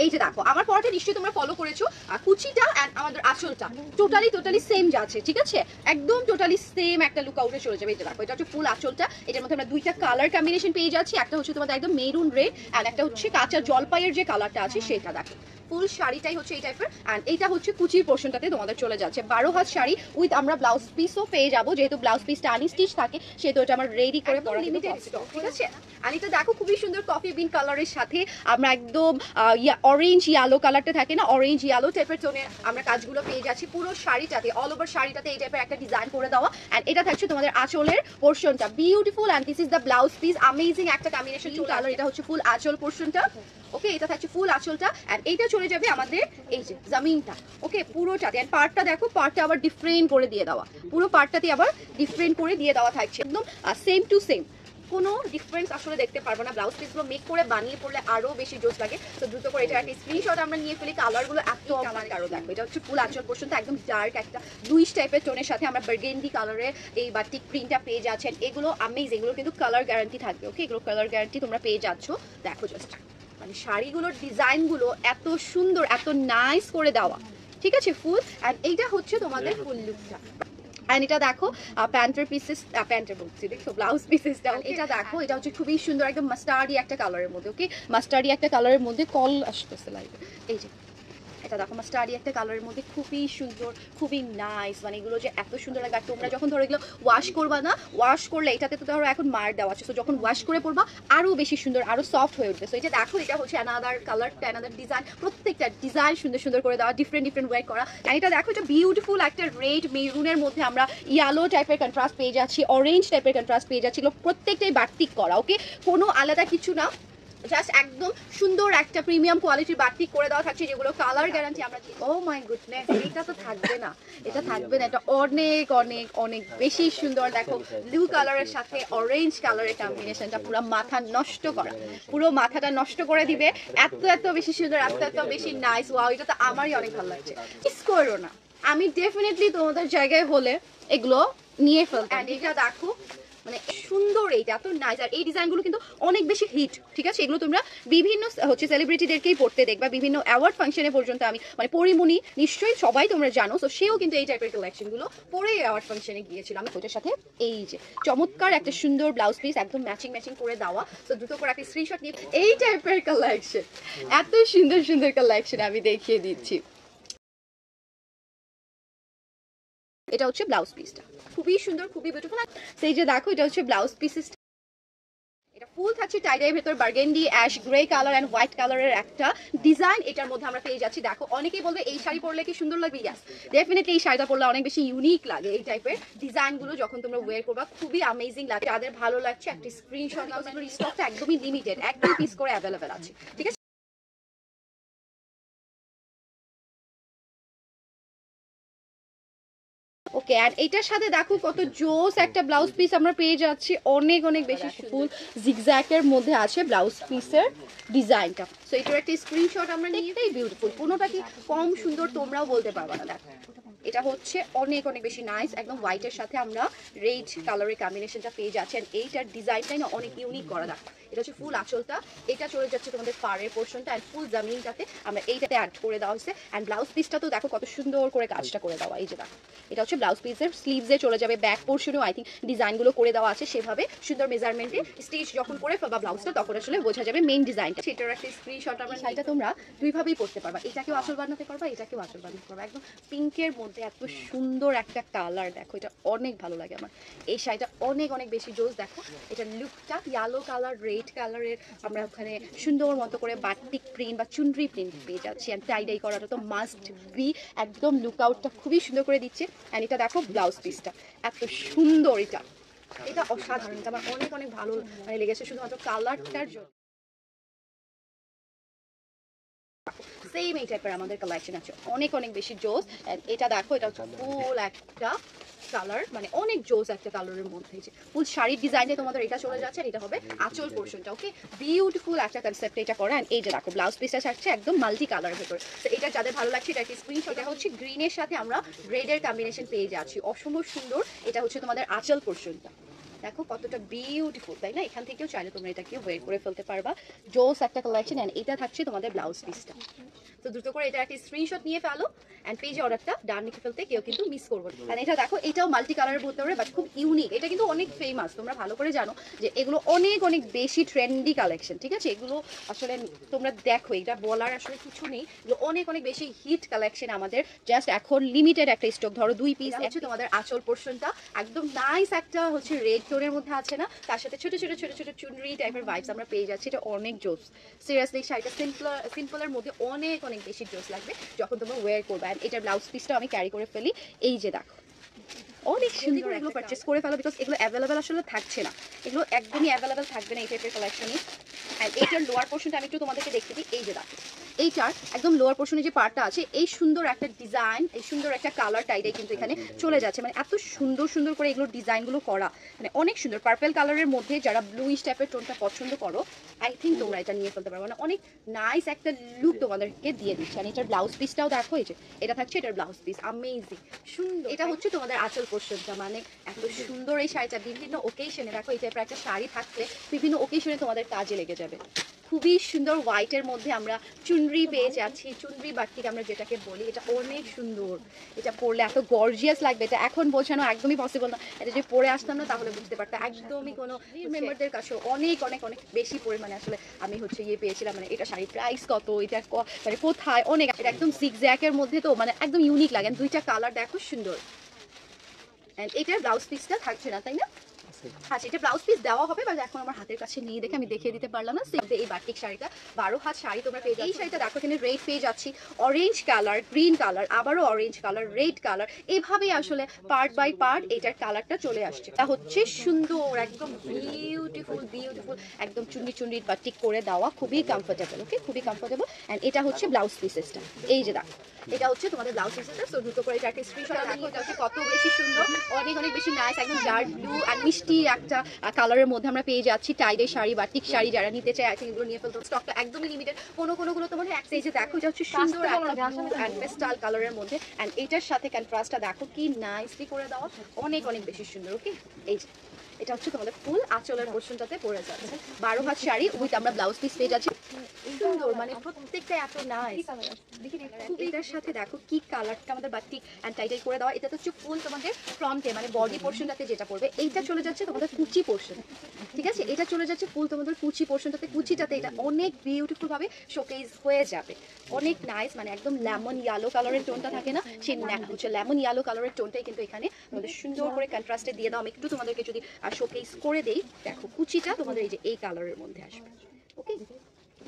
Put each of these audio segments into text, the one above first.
এই যে দেখো আমার পরাটা নিশ্চয়ই তোমরা ফলো করেছো, কুচিটা এন্ড আমাদের আঁচলটা টোটালি সেম যাচ্ছে, ঠিক আছে, একদম টোটালি সেম একটা লুক আউটে চলে যাবে। এই যে দেখো এটা হচ্ছে ফুল আঁচলটা, এটার মধ্যে আমরা দুইটা কালার কম্বিনেশন পেয়ে যাচ্ছি, একটা হচ্ছে তোমাদের একদম মেরুন রেড এন্ড একটা হচ্ছে কাঁচা জলপাইয়ের যে কালারটা আছে সেটা। দেখো ফুল শাড়িটাই হচ্ছে এই টাইপের এন্ড এইটা হচ্ছে কুচির পোর্শনটাতে তোমাদের চলে যাচ্ছে 12 হাত শাড়ি উইথ আমরা ব্লাউজ পিসও পেয়ে যাবো, যেহেতু ব্লাউজ পিসটা আনস্টিচ থাকে সেহেতু এটা আমরা রেডি করে পরা লিমিটেড স্টক, ঠিক আছে। আর এটা দেখো খুবই সুন্দর কফি বিন কালারের সাথে আমরা একদম অরেঞ্জ ইয়ালো কালারটা থাকে না, অরেঞ্জ ইয়ালো টাইপের টোনে আমরা কাজগুলো পেয়ে যাচ্ছি পুরো শাড়িটাতে, অল ওভার শাড়িটাতে এই টাইপের একটা ডিজাইন করে দেওয়া এন্ড এটা থাকছে তোমাদের আঁচলের পোর্শনটা beautiful and this is the blouse piece, amazing একটা কম্বিনেশন কালার। এটা হচ্ছে ফুল আঁচল পোর্শনটা, ওকে, এটা থাকছে ফুল আঁচলটা এন্ড এইটা চলে যাবে আমাদের এই যে জামিনটা, ওকে, পুরোটাতে এন্ড পার্টটা দেখো, পার্টটা আবার ডিফারেন্ট করে দিয়ে দেওয়া, পুরো পার্টটাতে আবার ডিফারেন্ট করে দিয়ে দেওয়া থাকছে, একদম সেম টু সেম, কোনো ডিফারেন্স আসলে দেখতে পারবো না। ব্লাউজ পিসগুলো মেক করে বানিয়ে পড়লে আরো বেশি জোস লাগে। তো দ্রুত করে এটা একটা স্ক্রিনশট আমরা নিয়ে ফেলি। কালারগুলো এত আমার কারো দেখো, এটা হচ্ছে ফুল আঁচল পোর্শনটা একদম ডার্ক একটা ব্লুইশ টাইপের টোনের সাথে আমরা বার্গেন্ডি কালারের এই বাটিক প্রিন্টটা পেয়ে যাচ্ছেন। এগুলো আমেজিং, এগুলো কিন্তু কালার গ্যারান্টি থাকবে, ওকে, এগুলো কালার গ্যারান্টি তোমরা পেয়ে যাচ্ছ। দেখো জাস্ট মানে শাড়িগুলোর ডিজাইনগুলো এত সুন্দর, এত নাইস করে দেওয়া, ঠিক আছে, ফুল। আর এইটা হচ্ছে তোমাদের ফুল লুকটা। এন্ড এটা দেখো প্যান্টের পিসেস, প্যান্টের বলছি, দেখো ব্লাউজ পিসেসটা, এটা দেখো এটা হচ্ছে খুবই সুন্দর একদম মাস্টার্ডি একটা কালারের মধ্যে, ওকে, মাস্টার্ডি একটা কালারের মধ্যে কল আসতেছে লাইভে, এই যে এটা দেখো মাস্টার্ডি একটা কালারের মধ্যে খুবই সুন্দর, খুবই নাইস, মানে এগুলো যে এত সুন্দর লাগে। আর তোমরা যখন ধরো এগুলো ওয়াশ করবা না, ওয়াশ করলে এটাতে তো ধরো এখন মার দেওয়া আছে, তো যখন ওয়াশ করে পড়বা আরো বেশি সুন্দর, আরো সফট হয়ে উঠবে। তো এটা দেখো এটা হচ্ছে অ্যানাদার কালার, অ্যানাদার ডিজাইন, প্রত্যেকটা ডিজাইন সুন্দর সুন্দর করে দেওয়া, ডিফারেন্ট ওয়ে করা। আর এটা দেখো এটা বিউটিফুল একটা রেড মেরুনের মধ্যে আমরা ইয়েলো টাইপের কন্ট্রাস্ট পেয়ে যাচ্ছি, অরেঞ্জ টাইপের কন্ট্রাস্ট পেয়ে যাচ্ছি, প্রত্যেকটাই বাটিক করা, ওকে, কোনো আলাদা কিছু না, জাস্ট একদম সুন্দর একটা প্রিমিয়াম কোয়ালিটির বাটিক করে দেওয়া থাকছে, যেগুলো কালার গ্যারান্টি আমরা। ও মাই গুডনেস, এটা তো থাকবে না, এটা থাকবে না, এটা অনেক অনেক অনেক বেশি সুন্দর। দেখো ব্লু কালারের সাথে অরেঞ্জ কালারের কম্বিনেশনটা পুরো মাথা নষ্ট করা, পুরো মাথাটা নষ্ট করে দিবে, এত বেশি সুন্দর, এত বেশি নাইস। ওয়াও, এটা তো আমারই অনেক ভালো লাগছে। মিস করো না, আমি ডেফিনেটলি তোমাদের জায়গায় হলে এগুলো নিয়ে ফেলতাম। এটা দেখো মানে সুন্দর, এইটা এত নাইস। আর এই ডিজাইনগুলো কিন্তু অনেক বেশি হিট, ঠিক আছে, এগুলো তোমরা বিভিন্ন হচ্ছে সেলিব্রিটিদেরকেই পড়তে দেখবা, বিভিন্ন অ্যাওয়ার্ড ফাংশনে পর্যন্ত আমি মানে পরিমণি নিশ্চয়ই সবাই তোমরা জানো, তো সেও কিন্তু এই টাইপের কালেকশনগুলো পরে অ্যাওয়ার্ড ফাংশনে গিয়েছিল। আমি ওটার সাথে এই যে চমৎকার একটা সুন্দর ব্লাউজ পিস একদম ম্যাচিং করে দেওয়া, তো দ্রুত করে একটা স্ক্রিনশট নিয়ে এই টাইপের কালেকশন, এত সুন্দর কালেকশন আমি দেখিয়ে দিচ্ছি। এটা হচ্ছে ব্লাউজ পিসটা, খুবই সুন্দর, খুবই বিউটিফুল। সেই যে দেখো এটা হচ্ছে ব্লাউজ পিসেস, এটা ফুল থাকছে টাইডাইয়ের ভেতর burgundy ash grey colour and white কালারের একটা ডিজাইন এটার মধ্যে আমরা পেয়ে যাচ্ছি। দেখো অনেকেই বলবে এই শাড়ি পরলে কি সুন্দর লাগবে, ইয়াস ডেফিনেটলি এই শাড়িটা পরলে অনেক বেশি ইউনিক লাগে। এই টাইপের ডিজাইনগুলো যখন তোমরা ওয়্যার করবা খুবই অ্যামেজিং লাগে। যাদের ভালো লাগছে একটা স্ক্রিনশট নাও, এগুলোর স্টকটা একদমই লিমিটেড, এক দুই পিস করে অ্যাভেলেবেল আছে, ঠিক আছে। ওকে, আর এটার সাথে দেখো কত জোস একটা ব্লাউজ পিস আমরা পেয়ে যাচ্ছি, অনেক বেশি ফুল জিগজ্যাগের মধ্যে আছে ব্লাউজ পিসের ডিজাইনটা। সো এটার একটা স্ক্রিনশট আমরা নিয়ে, এটাই বিউটিফুল, কোনোটা কি কম সুন্দর তোমরাও বলতে পারবা না। দেখো এটা হচ্ছে অনেক বেশি নাইস, একদম হোয়াইটের সাথে আমরা রেড কালারের কম্বিনেশনটা পেয়ে যাচ্ছি। আর এইটার ডিজাইনটাই না অনেক ইউনিক করা। দেখো এটা হচ্ছে ফুল আঁচলটা, এটা চলে যাচ্ছে তোমাদের পাড়ের পোর্শনটা, আর ফুল জামিনটাতে আমরা এইটাতে অ্যাড করে দেওয়া হয়েছে। অ্যান্ড ব্লাউজ পিসটা তো দেখো কত সুন্দর করে কাজটা করে দেওয়া, এই যে দেখো এটা হচ্ছে ব্লাউজ পিসের স্লিভসে চলে যাবে, ব্যাক পোর্শনেও আই থিঙ্ক ডিজাইনগুলো করে দেওয়া আছে সেভাবে সুন্দর মেজারমেন্টে। স্টিচ যখন করে ফেলবা ব্লাউজটা তখন আসলে বোঝা যাবে মেইন ডিজাইনটা। সেটার একটা স্ক্রিনশট আমরা, শাড়িটা তোমরা দুইভাবেই পরতে পারবা, এটাকেও আঁচল বানাতে পারবা, এটাকেও আঁচল বানাতে পারবা। একদম পিঙ্কের মধ্যে এত সুন্দর একটা কালার, দেখো এটা অনেক ভালো লাগে আমার, এই শাড়িটা অনেক বেশি জোস। দেখো এটার লুকটা ইয়েলো কালার রেড কালারের আমরা ওখানে সুন্দর মতো করে বাটিক প্রিন্ট বা চুনরি প্রিন্ট পেয়ে যাচ্ছি। অ্যান্ড টাইডাই করাটা তো মাস্ট বি, একদম লুক আউটটা খুবই সুন্দর করে দিচ্ছে। অ্যান্ড এটা দেখো ব্লাউজ পিসটা এত সুন্দর, এটা অসাধারণ, এটা আমার অনেক ভালো মানে লেগেছে শুধুমাত্র কালারটার জন্য। সেম এই টাইপের আমাদের কালেকশন আছে, অনেক বেশি জোস। এটা দেখো এটা হচ্ছে ফুল একটা কালার, মানে অনেক জোস একটা কালারের মধ্যে ফুল শাড়ির ডিজাইনে তোমাদের এটা চলে যাচ্ছে। এটা হবে আঁচল পোর্শনটা, ওকে, বিউটিফুল একটা কনসেপ্ট এটা করা। এই যে দেখো ব্লাউজ পিসটা থাকছে একদম মাল্টি কালারের ভেতরে। তো এটা যাদের ভালো লাগছে এটা একটা স্ক্রিনশট। এটা হচ্ছে গ্রিনের সাথে আমরা রেডের কম্বিনেশন পেয়ে যাচ্ছি, অসম্ভব সুন্দর। এটা হচ্ছে তোমাদের আঁচল পোর্শনটা, দেখো কতটা বিউটিফুল, তাই না? এখান থেকেও চাইলে তোমরা এটাকে ওয়্যার করে ফেলতে পারবা। জোস একটা কালেকশন। এন্ড এটা থাকছে তোমাদের ব্লাউজ পিসটা। তো দ্রুত করে এটা একটা স্ক্রিনশট নিয়ে ফেলো এন্ড পেজে অর্ডারটা ডান লিখে ফেলতে কেউ কিন্তু মিস করবো না। এন্ড এটা দেখো, এটাও মাল্টি কালারের বলতে পারবে, বাট খুব ইউনিক। এটা কিন্তু অনেক ফেমাস, তোমরা ভালো করে জানো যে এগুলো অনেক অনেক বেশি ট্রেন্ডি কালেকশন, ঠিক আছে? এগুলো আসলে তোমরা দেখো, এটা বলার আসলে কিছু নেই, এগুলো অনেক অনেক বেশি হিট কালেকশন আমাদের। জাস্ট এখন লিমিটেড একটা স্টক, ধরো 2 পিস হচ্ছে তোমাদের আঁচল পোর্শনটা একদম নাইস একটা হচ্ছে রেড টোনের মধ্যে আছে না, তার সাথে ছোট ছোট ছোট ছোট চুনরি টাইপের ভাইবস আমরা পেয়ে যাচ্ছি। এটা অনেক জোস, সিরিয়াসলি শাড়িটা সিম্পলের মধ্যে অনেক অনেক বেশি জোস লাগবে যখন তোমরা ওয়্যার করবে। আর এটার ব্লাউজ পিসটা আমি ক্যারি করে ফেলি, এই যে দেখো অনেক সুন্দর। এগুলো পারচেস করে ফেলো, বিকজ এগুলো অ্যাভেলেবেল আসলে থাকছে না, এগুলো একদমই অ্যাভেলেবেল থাকবে না এই টাইপের কালেকশনই। অ্যান্ড এইটার লোয়ার পোর্শনটা আমি একটু তোমাদেরকে দেখতে দিই, এই যে দেখো এইটার একদম লোয়ার পোর্শনে যে পার্টটা আছে, এই সুন্দর একটা ডিজাইন, এই সুন্দর একটা কালার টাইডাই কিন্তু এখানে চলে যাচ্ছে। মানে এত সুন্দর সুন্দর করে এগুলোর ডিজাইনগুলো করা, মানে অনেক সুন্দর। পার্পল কালারের মধ্যে যারা ব্লুইশ টাইপের টোনটা পছন্দ করো, আই থিঙ্ক তোমরা এটা নিয়ে ফেলতে পারো। মানে অনেক নাইস একটা লুক তোমাদেরকে দিয়ে দিচ্ছে। আর এটার ব্লাউজ পিসটাও দেখো, এই যে এটা থাকছে এটার ব্লাউজ পিস, আমেজিং সুন্দর। এটা হচ্ছে তোমাদের আঁচল পোর্শনটা, মানে এত সুন্দর এই শাড়িটা বিভিন্ন ওকেশনে, দেখো এই টাইপের একটা শাড়ি থাকলে বিভিন্ন ওকেশনে তোমাদের কাজে লেগে যাবে। খুবই সুন্দর হোয়াইটের মধ্যে আমরা চুনরি পেয়ে যাচ্ছি, চুনরি বাটিক আমরা যেটাকে বলি, এটা অনেক সুন্দর। এটা পরলে এত গর্জিয়াস লাগবে, এটা এখন বোঝানো একদমই পসিবল না। এটা যদি পরে আসতাম না তাহলে বুঝতে পারতাম, একদমই কোনো মেম্বারদের কাছে অনেক অনেক অনেক বেশি পরিমাণে আসলে আমি হচ্ছে ইয়ে পেয়েছিলাম। মানে এটা শাড়ির প্রাইস কত, এটা মানে কোথায়, অনেক। এটা একদম জিগজ্যাগের মধ্যে, তো মানে একদম ইউনিক লাগে। দুইটা কালার দেখো সুন্দর। এন্ড এটার ব্লাউজ পিসটা থাকছে না, তাই না? আচ্ছা, এটা ব্লাউজ পিস দেওয়া হবে, বাট এখন আমার হাতের কাছে নিয়ে দেখে আমি দেখিয়ে দিতে পারলাম না। এই বাটিক শাড়িটা 12 হাত শাড়ি তোমরা পেয়ে যাচ্ছ। এই শাড়িটা দেখো এখানে রেড পেয়ে যাচ্ছি, অরেঞ্জ কালার, গ্রিন কালার, আবারও অরেঞ্জ কালার, রেড কালার, এভাবেই আসলে পার্ট বাই পার্ট এটার কালারটা চলে আসছে। এটা হচ্ছে সুন্দর একদম বিউটিফুল বিউটিফুল, একদম চুন্ডি চুন্ডি বাটিক করে দেওয়া, খুবই কমফোর্টেবল। ওকে, খুবই কমফোর্টেবল। এন্ড এটা হচ্ছে ব্লাউজ পিসেসটা, এই যে দেখো এটা হচ্ছে তোমাদের ব্লাউজ পিসেসটা। সো দ্রুত করে এটা একটা স্ক্রিনশট রাখো, এটা হচ্ছে কত বেশি সুন্দর, অনেক অনেক বেশি নাইস, একদম ডার্ক ব্লু আর মিষ্টি একটা কালারের মধ্যে আমরা পেয়ে যাচ্ছি। টাইডে শাড়ি, বাটিক শাড়ি যারা নিতে চায়, আই থিঙ্ক এগুলো নিয়ে ফেলতে। স্টকটা একদমই লিমিটেড, কোনোগুলো তোমার এক সাইজে দেখো, এটা হচ্ছে সুন্দর পেস্টাল কালারের মধ্যে। এন্ড এটার সাথে কন্ট্রাস্টটা দেখো কি নাইসলি করে দেওয়া, অনেক অনেক বেশি সুন্দর। ওকে, এই যে এটা হচ্ছে তোমাদের ফুল আঁচলের পোর্শনটাতে পড়ে যাচ্ছে। 12 হাত শাড়ি উইথ আমরা ব্লাউজ পিস পেয়ে যাচ্ছি, সুন্দর, মানে প্রত্যেকটা এত নাইস। এটার সাথে দেখো কি কালারটা আমাদের বাটিক এন্ড টাইটাই করে দেওয়া। এটা তো হচ্ছে ফুল তোমাদের ফ্রন্টে, মানে বডি পোর্শনটাতে যেটা পড়বে, এইটা চলে যাচ্ছে তোমাদের কুচি পোর্শন, ঠিক আছে? এটা চলে যাচ্ছে ফুল তোমাদের কুচি পোর্শনটাতে, কুচিটাতে এটা অনেক বিউটিফুল ভাবে শোকেজ হয়ে যাবে, অনেক নাইস। মানে একদম লেমন ইয়েলো কালারের টোনটা থাকে না, সেই হচ্ছে লেমন ইয়েলো কালারের টোনটাই কিন্তু এখানে তোমাদের সুন্দর করে কন্ট্রাস্টে দিয়ে দাও। আমি একটু তোমাদেরকে যদি শোকেজ করে দেই, দেখো কুচিটা তোমাদের এই যে এই কালারের মধ্যে আসবে। ওকে,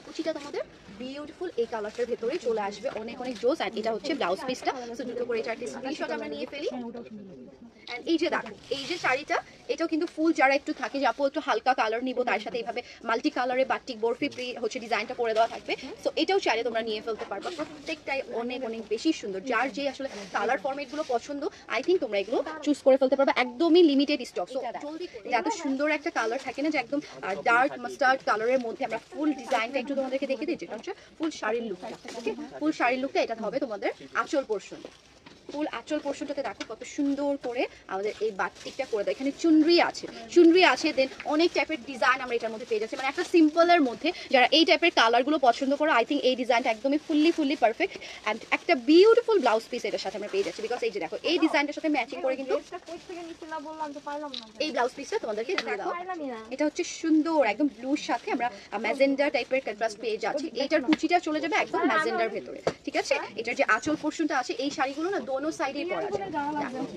কুচিটা তোমাদের বিউটিফুল এই কালারটার ভেতরে চলে আসবে, অনেক অনেক জোস। আর এটা হচ্ছে ব্লাউজ পিসটা। সো দুটো করে এটা একটা স্ক্রিনশট আমরা নিয়ে ফেলি। এন্ড এই যে দেখো এই যে শাড়িটা, এটাও কিন্তু ফুল যারা একটু থাকে যে আপু একটু হালকা কালার নিব, তার সাথে এইভাবে মাল্টি কালারে বাটিক বরফি হচ্ছে ডিজাইনটা করে দেওয়া থাকবে। সো এটাও চাইলে তোমরা নিয়ে ফেলতে পারবা, প্রত্যেকটাই অনেক অনেক বেশি সুন্দর। যার যে আসলে কালার ফরম্যাটগুলো পছন্দ, আই থিঙ্ক তোমরা এগুলো চুজ করে ফেলতে পারবা, একদমই লিমিটেড স্টক। সো জলদি, এত সুন্দর একটা কালার থাকে না যে একদম ডার্ক মাস্টার্ড কালারের মধ্যে আমরা ফুল ডিজাইনটা একটু তোমাদেরকে দেখে দিই, যেটা হচ্ছে ফুল শাড়ির লুকটা। ওকে, ফুল শাড়ির লুকটা এটা হবে তোমাদের আঁচল পোর্শন। ফুল আঁচল পোর্শনটাতে দেখো কত সুন্দর করে আমাদের এই বাটিকটা করে দেয়। এখানে চুনরি আছে, দেন অনেক টাইপের ডিজাইন আমরা এটার মধ্যে পেয়ে যাচ্ছি। মানে একটা সিম্পলের মধ্যে যারা এই টাইপের কালারগুলো পছন্দ করো, আই থিঙ্ক এই ডিজাইনটা একদমই ফুললি পারফেক্ট। অ্যান্ড একটা বিউটিফুল ব্লাউজ পিস এটার সাথে আমরা পেয়ে যাচ্ছি, বিকজ এই যে দেখো এই ডিজাইনটার সাথে ম্যাচিং করে কিন্তু এই ব্লাউজ পিসটা তোমাদেরকে দিয়ে দাও। এটা হচ্ছে সুন্দর একদম ব্লুর সাথে আমরা ম্যাজেন্ডা টাইপের কন্ট্রাস্ট পেয়ে যাচ্ছি। এইটার কুচিটা চলে যাবে একদম ম্যাজেন্ডার ভেতরে, ঠিক আছে? এটার যে আঁচল পোর্শনটা আছে, এই শাড়িগুলো না দোনো সাইডেই পরা যায়,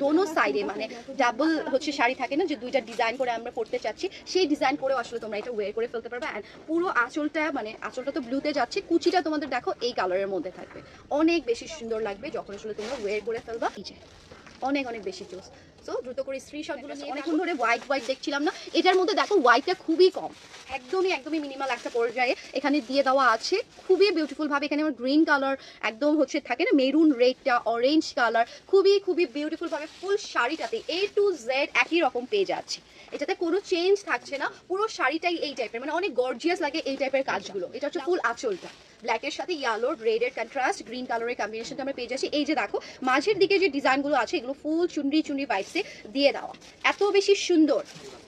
দোনো সাইডে, মানে ডাবল হচ্ছে শাড়ি থাকে না যে দুইটা ডিজাইন করে আমরা পড়তে চাচ্ছি, সেই ডিজাইন করেও আসলে তোমরা এটা ওয়্যার করে ফেলতে পারবে। অ্যান্ড পুরো আঁচলটা, মানে আঁচলটা তো ব্লুতে যাচ্ছে, কুচিটা তোমাদের দেখো এই কালারের মধ্যে থাকবে, অনেক বেশি সুন্দর লাগবে যখন আসলে তোমরা ওয়্যার করে ফেলবা। অনেক অনেক বেশি জোস। সো দ্রুত করে স্ক্রিনশটগুলো নিয়ে, অনেকক্ষণ ধরে হোয়াইট দেখছিলাম না, এটার মধ্যে দেখো হোয়াইটটা খুবই কম, একদমই মিনিমাল একটা পর্যায়ে এখানে দিয়ে দেওয়া আছে, খুবই বিউটিফুল ভাবে। এখানে আমার গ্রিন কালার একদম হচ্ছে থাকে না, মেরুন রেডটা, অরেঞ্জ কালার, খুবই বিউটিফুল ভাবে ফুল শাড়িটাতে A to Z একই রকম পেয়ে যাচ্ছে, এটাতে কোনো চেঞ্জ থাকছে না, পুরো শাড়িটাই এই টাইপের, মানে অনেক গর্জিয়াস লাগে এই টাইপের কাজগুলো। এটা হচ্ছে ফুল আঁচলটা, ব্ল্যাকের সাথে ইয়েলো রেডের কন্ট্রাস্ট গ্রিন কালারের কম্বিনেশনটা আমরা পেয়ে যাচ্ছি। এই যে দেখো মাঝের দিকে যে ডিজাইনগুলো আছে এগুলো ফুল চুনরি চুনরি ভাইবসে দিয়ে দেওয়া, এত বেশি সুন্দর।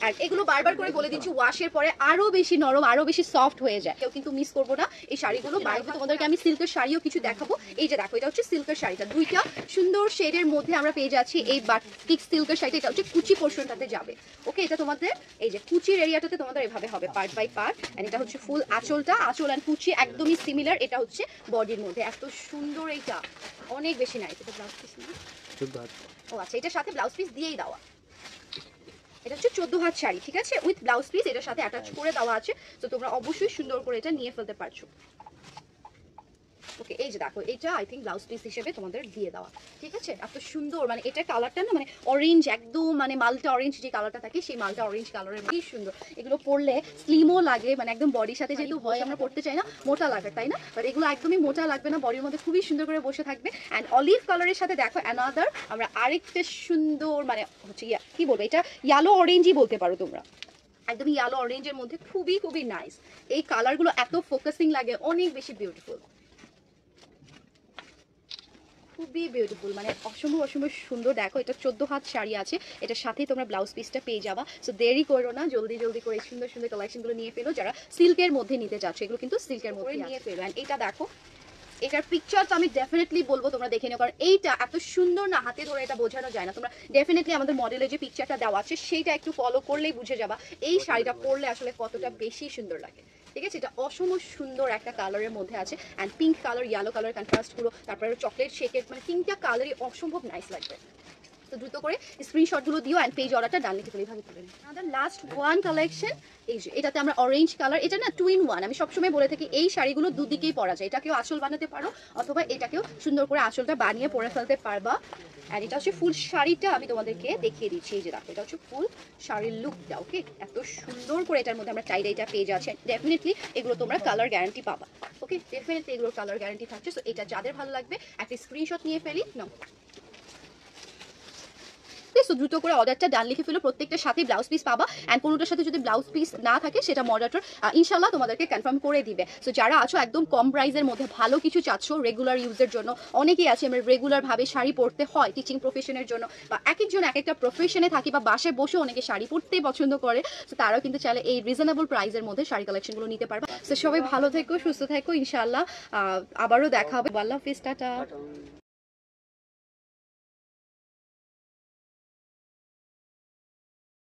আর এগুলো বারবার করে বলে দিচ্ছি ওয়াশের পরে আরো বেশি নরম আরো বেশি সফট হয়ে যায়, কেউ কিন্তু মিস করবো না এই শাড়িগুলো। বাড়িতে তোমাদেরকে আমি সিল্কের শাড়িও কিছু দেখাবো। এই যে দেখো এটা হচ্ছে সিল্কের শাড়িটা, দুইটা সুন্দর শেডের মধ্যে আমরা পেয়ে যাচ্ছি এই বাটিক সিল্কের শাড়িটা। এটা হচ্ছে কুচি পোর্শনটাতে যাবে, ওকে। এটা তোমাদের এই যে কুচির এরিয়াটাতে তোমাদের এভাবে হবে পার্ট বাই পার্ট। এন্ড এটা হচ্ছে ফুল আঁচলটা, আঁচল এন্ড কুচি একদমই সিমিলার। এটা হচ্ছে বডির মধ্যে, এত সুন্দর এইটা, অনেক বেশি নাইস। এটা ব্লাউজ পিস না, ও আচ্ছা, এটার সাথে ব্লাউজ পিস দিয়েই দেওয়া। এটা হচ্ছে 14 হাত শাড়ি, ঠিক আছে, উইথ ব্লাউজ পিস এটার সাথে অ্যাটাচ করে দেওয়া আছে। তো তোমরা অবশ্যই সুন্দর করে এটা নিয়ে ফেলতে পারছো, ওকে। এই যে দেখো এটা আই থিঙ্ক ব্লাউজ পিস হিসেবে তোমাদের দিয়ে দেওয়া, ঠিক আছে। এত সুন্দর, মানে এটা কালারটা না মানে অরেঞ্জ, একদম মানে মালটা অরেঞ্জ যে কালারটা থাকে সেই মালটা অরেঞ্জ কালারের, কি সুন্দর। এগুলো পরলে স্লিমও লাগে, মানে একদম বডির সাথে যেহেতু হয় আমরা পড়তে চাই না মোটা লাগে, তাই না, বাট এগুলো একদমই মোটা লাগবে না, বডির মধ্যে খুবই সুন্দর করে বসে থাকবে। অ্যান্ড অলিভ কালারের সাথে দেখো অ্যানাদার আমরা আরেকটা সুন্দর মানে হচ্ছে কি বলবো, এটা ইয়েলো অরেঞ্জই বলতে পারো তোমরা, একদম ইয়েলো অরেঞ্জের মধ্যে খুবই খুবই নাইস। এই কালারগুলো এত ফোকাসিং লাগে, অনেক বেশি বিউটিফুল, খুবই বিউটিফুল, মানে অসম্ভব অসম্ভব সুন্দর। দেখো এটা 14 হাত শাড়ি আছে, এটার সাথেই তোমরা ব্লাউজ পিসটা পেয়ে যাবা। সো দেরি করো না, জলদি জলদি করে সুন্দর সুন্দর কালেকশনগুলো নিয়ে ফেলো। যারা সিল্কের মধ্যে নিতে চাচ্ছ এগুলো কিন্তু সিল্কের মধ্যে নিয়ে ফেলো। অ্যান্ড এটা দেখো, এটার পিকচার তো আমি ডেফিনেটলি বলবো তোমরা দেখে নিও, কারণ এইটা এত সুন্দর না, হাতে ধরে এটা বোঝানো যায় না। তোমরা ডেফিনেটলি আমাদের মডেলে যে পিকচারটা দেওয়া আছে সেইটা একটু ফলো করলেই বুঝে যাবা এই শাড়িটা পরলে আসলে কতটা বেশি সুন্দর লাগে, ঠিক আছে। এটা অসম্ভব সুন্দর একটা কালারের মধ্যে আছে, and pink colour yellow colour কন্ট্রাস্টগুলো, তারপরে চকলেট শেকের, মানে তিনটা কালারই অসম্ভব নাইস লাগবে। তো দ্রুত করে স্ক্রিনশটগুলো দিও অ্যান্ড পেজ অর্ডারটা ডান লিখে এইভাবে করে নিই। আমাদের লাস্ট ওয়ান কালেকশন, এই যে এটাতে আমরা অরেঞ্জ কালার, এটা না 2 in 1, আমি সবসময় বলে থাকি এই শাড়িগুলো দুদিকেই পরা যায়, এটাকেও আঁচল বানাতে পারো অথবা এটাকেও সুন্দর করে আঁচলটা বানিয়ে পরে ফেলতে পারবা। অ্যান্ড এটা হচ্ছে ফুল শাড়িটা আমি তোমাদেরকে দেখিয়ে দিচ্ছি। এই যে দেখো এটা হচ্ছে ফুল শাড়ির লুকটা, ওকে। এত সুন্দর করে এটার মধ্যে আমরা টাইডাইটা পেয়ে যাচ্ছি। ডেফিনেটলি এগুলো তোমরা কালার গ্যারান্টি পাবা, ওকে। ডেফিনেটলি এগুলোর কালার গ্যারান্টি থাকছে। সো এটা যাদের ভালো লাগবে একটা স্ক্রিনশট নিয়ে ফেলি নাও। সো দ্রুত করে অর্ডারটা ডান লিখে ফেলো, প্রত্যেকটার সাথে ব্লাউজ পিস পাবা। অ্যান্ড কোনোটার সাথে যদি ব্লাউজ পিস না থাকে সেটা মডারেটর ইনশাল্লাহ তোমাদেরকে কনফার্ম করে দিবে। সো যারা আছো একদম কম প্রাইসের মধ্যে ভালো কিছু চাচ্ছ রেগুলার ইউজের জন্য, অনেকেই আছে আমরা রেগুলারভাবে শাড়ি পরতে হয় টিচিং প্রফেশনের জন্য, বা এক একজন এক একটা প্রফেশনে থাকি বা বাসায় বসে অনেকে শাড়ি পরতেই পছন্দ করে। সো তারাও কিন্তু চাইলে এই রিজনেবল প্রাইসের মধ্যে শাড়ি কালেকশনগুলো নিতে পারবে। সো সবাই ভালো থেকো, সুস্থ থেকো, ইনশাল্লাহ আবারও দেখা হবে। আল্লাহ হাফিজ, টাটা।